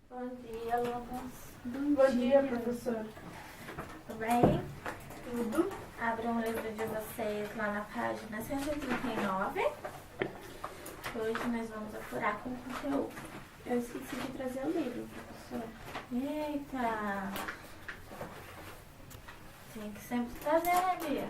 Bom dia, alunos. Bom dia, professor. Tudo bem? Tudo? Abram o livro de vocês lá na página 139. Hoje nós vamos apurar com o conteúdo. Eu esqueci de trazer o livro, professora. Eita! Tem que sempre trazer, né, Bia?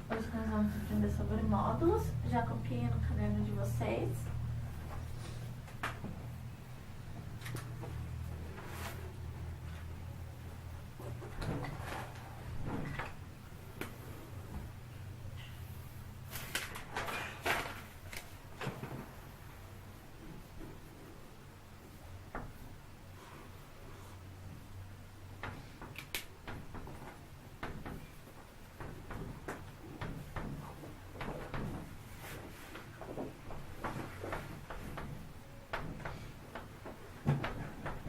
Hoje nós vamos aprender sobre módulos. Já copiei no caderno de vocês.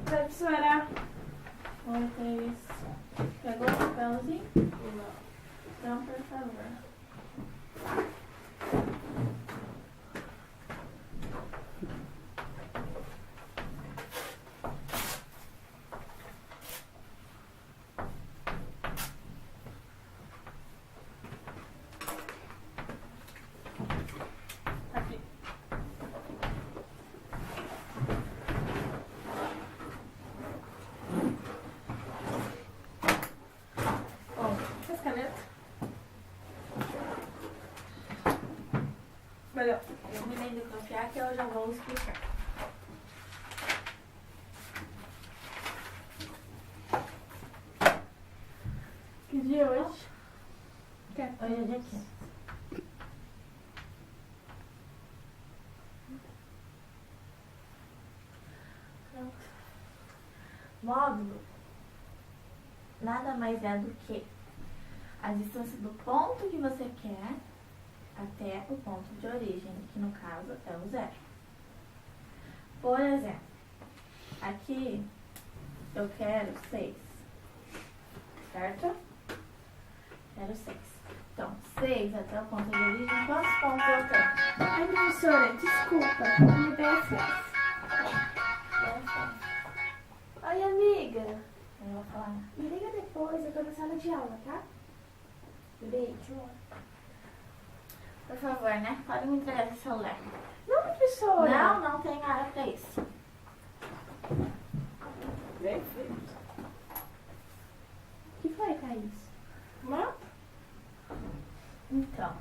Professora. Oi, Thaís. Pegou o papelzinho? Não. Então, por favor. Aqui. Bom, As canetas? Melhor. eu me lembro de confiar que eu já vou explicar. Que dia é hoje? Hoje é dia 15. Pronto. Módulo nada mais é do que a distância do ponto que você quer até o ponto de origem, que no caso é o zero. Por exemplo, aqui eu quero 6, certo? Quero 6. Então, 6 até o ponto de origem, quantos pontos eu tenho? Ai, professora, desculpa. Me dá acesso. Oi, amiga. Eu vou falar. Me liga depois, eu tô na sala de aula, tá? Beijo. Por favor, né? Pode me entregar esse celular. Não, professora. Não tem área pra isso. Perfeito. O que foi, Thaís? Mapa? Então,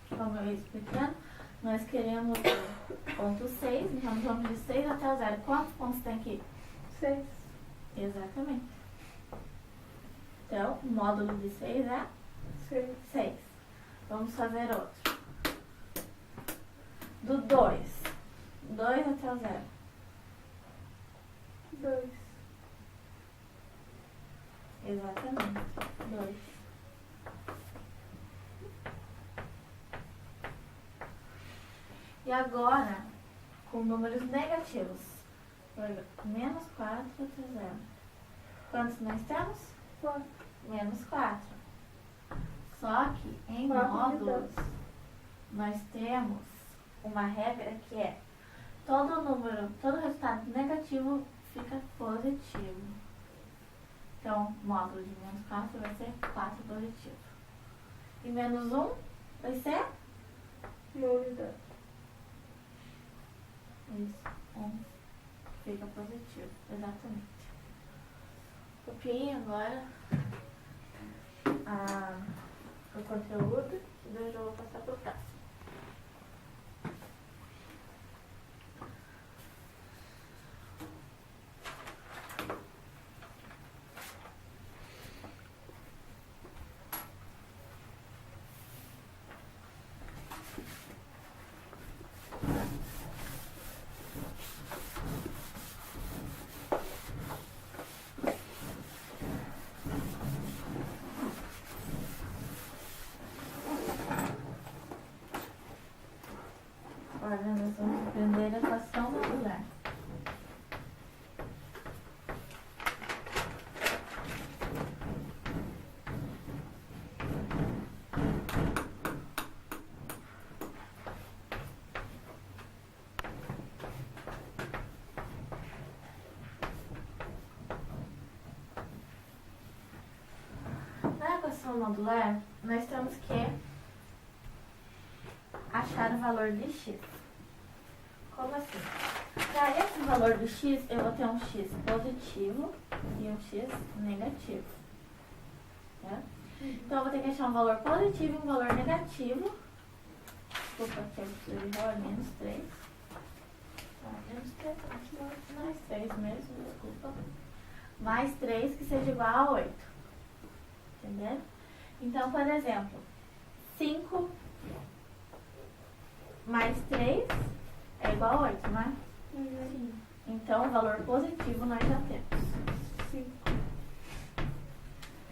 como eu ia explicando, nós queremos o ponto 6, então nós vamos de 6 até o 0. Quantos pontos tem aqui? 6. Exatamente. Então, o módulo de 6 é 6. 6. Vamos fazer outro. Do 2. 2 até o 0. 2. Exatamente. 2. E agora, com números negativos. Menos 4 até 0. Quantos nós temos? 4. Menos 4. Só que em 4 módulos, nós temos uma regra que é todo número, todo resultado negativo fica positivo. Então, módulo de menos 4 vai ser 4 positivo. E menos 1 vai ser Uma unidade. isso, 1 fica positivo, exatamente. Copiei agora o conteúdo e daí eu já vou passar para o próximo. no modular, nós temos que achar o valor de x. Como assim? Para esse valor do x, eu vou ter um x positivo e um x negativo. Né? Então, eu vou ter que achar um valor positivo e um valor negativo. Desculpa, aqui eu preciso de valor menos 3. Menos 3, mais 3 mesmo, desculpa. Mais 3 que seja igual a 8. Entendeu? Então, por exemplo, 5 mais 3 é igual a 8, não é? Sim. Então, o valor positivo nós já temos. 5.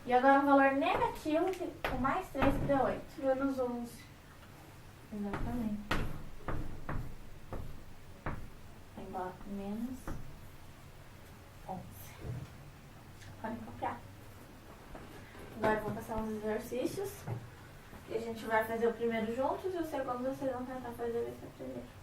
E agora o valor negativo, com mais 3 que deu 8. Menos 11. Exatamente. Igual a menos 11. Podem copiar. Agora eu vou passar uns exercícios. E a gente vai fazer o primeiro juntos e o segundo vocês vão tentar fazer esse primeiro.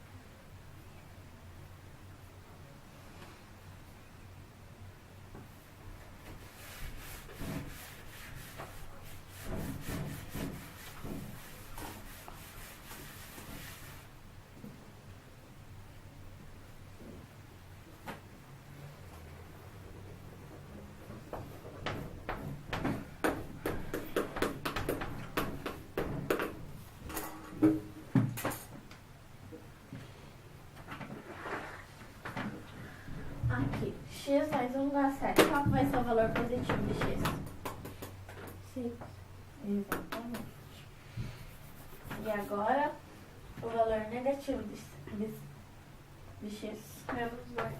Aqui, x mais 1 igual a 7. Qual que vai ser o valor positivo de x? 5. Exatamente. E agora, o valor negativo de x? Menos 8.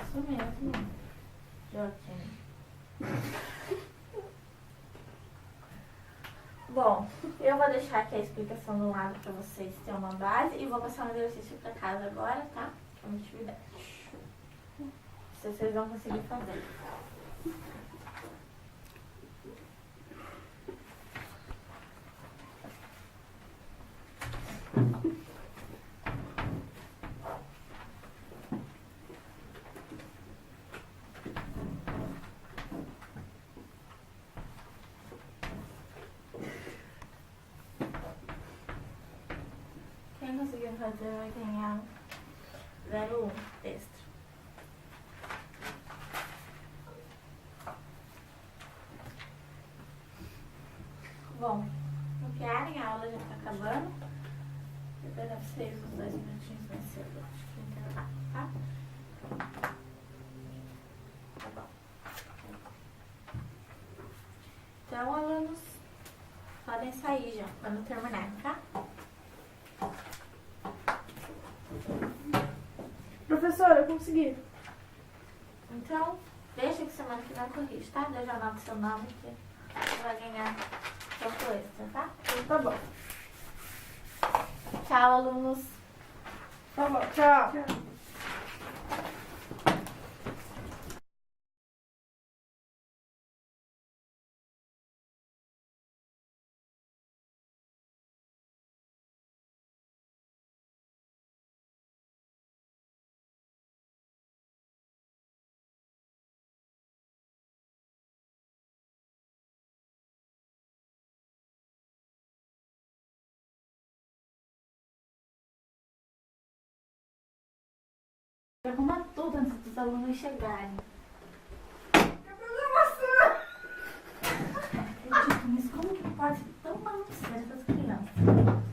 Isso mesmo, Joaquim. Bom, eu vou deixar aqui a explicação do lado para vocês terem uma base e vou passar um exercício para casa agora, tá? Que é uma atividade. Se vocês vão conseguir fazer. Quem conseguir fazer vai ganhar 0,1 extra. Bom, não querem, a aula já está acabando. Eu vou dar pra vocês uns 2 minutinhos mais cedo. Acho que intervalo, tá? Tá bom. Então, alunos, podem sair já, quando terminar, tá? Professora, eu consegui. Então, deixa que semana que vem eu corrijo, tá? Eu já anoto seu nome que você vai ganhar pouco extra, tá? Então tá bom. Tchau, alunos. Tá bom, tchau. Arruma tudo antes dos alunos chegarem. Mas como que pode ser tão bagunceiro essas crianças?